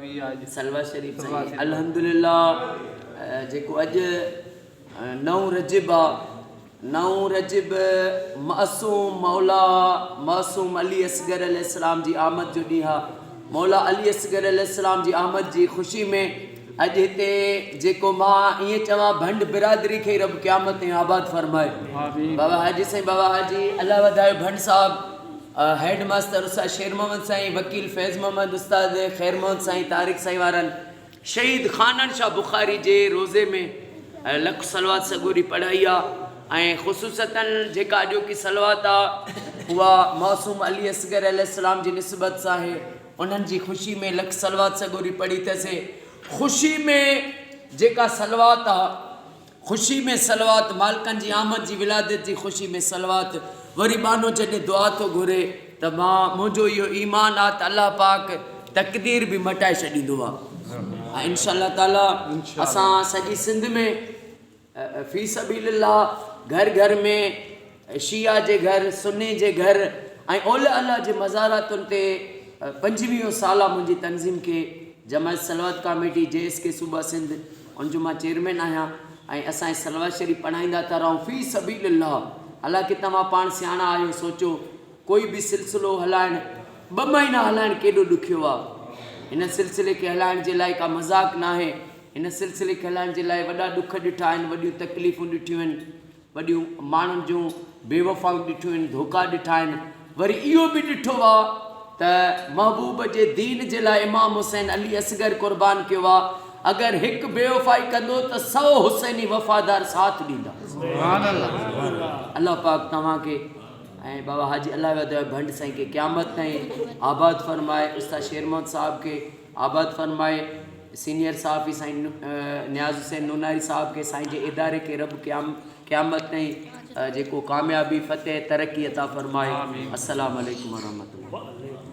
सलवा शरीफ साईं अल्हम्दुलिल्लाह जेको अॼु 9 रजब आहे 9 रजब मासूम मौला मासूम अली असगर अलैहिस्सलाम जी आमद जो ॾींहुं आहे। मौला अली असगर अलैहिस्सलाम जी आमद जी ख़ुशी में अॼु हिते जेको मां ईअं चवां भंड बिरादरी खे रब क़यामत में आबाद फरमाए। बाबा हाजी साईं बाबा हाजी अल्लाह वधाए भंड साहब हेड मास्टर उस्ताद शेर मोहम्मद साईं वकील फैज़ मोहम्मद उस्ताद खैर मोहम्मद साईं तारिक साईं वारनि शहीद खानन शाह बुखारी जे रोज़े में लख सलवात सगोरी पढ़ाई आहे ऐं ख़ुसूसतन जेका अॼोकी सलवात आहे उहा मासूम अली असगर अलैहिस्सलाम जी निस्बत सां आहे। उन्हनि जी ख़ुशी में लख सलवात सगोरी पढ़ी अथसि। ख़ुशी में जेका सलवात आहे ख़ुशी में सलवात मालिकनि जी आमद जी विलादत जी ख़ुशी में सलवात वरी बानो जॾहिं दुआ थो घुरे त मां मुंहिंजो इहो ईमान आहे त अल्लाह पाक तक़दीर बि मटाए छॾींदो आहे। इंशाअल्लाह ताला असां सॼी सिंध में फ़ी सबीलिल्लाह घर घर में शिया जे घर सुन्नी जे घर ऐं औलिया अल्लाह जे मज़ारातुनि ते 25 साल मुंहिंजी तंज़ीम खे जमायत सलवात कमेटी JSK सूबा सिंध उनजो मां चेयरमैन आहियां ऐं असांजे सलवात शरीफ़ पढ़ाईंदा था रहूं फ़ी सबीलिल्लाह। हालांकि तव्हां पाण सियाणा आहियो सोचो कोई बि सिलसिलो हलाइणु 2 महीना हलाइणु केॾो ॾुखियो आहे। हिन सिलसिले खे हलाइण जे लाइ का मज़ाक न आहे। हिन सिलसिले खे हलाइण जे लाइ वॾा ॾुख ॾिठा आहिनि वॾियूं तकलीफ़ूं ॾिठियूं आहिनि वॾियूं माण्हुनि जूं बेवफ़ाऊं ॾिठियूं आहिनि धोखा ॾिठा आहिनि। वरी इहो बि ॾिठो आहे त महबूब जे दीन जे लाइ इमाम हुसैन अली असगर क़ुर्बान कयो आहे। अगर हिकु बेवफ़ाई कंदो त 100 हुसैनी वफ़ादार साथ ॾींदा। अल्लाह पाक तव्हांखे ऐं बाबा हाजी अल्लाह वधाए भंड साईं खे क़यामत ताईं आबाद फरमाए। उस्ताद शेर मोहम्मद साहब खे आबाद फरमाए। सीनियर साहब साईं नियाज़ हुसैन नूनारी साहब के साईं जे इदारे के रब क़यामत ताईं जेको कामयाबी फ़तेह तरक्की अता फरमाए। अस्सलाम वालेकुम व रहमतुल्लाह।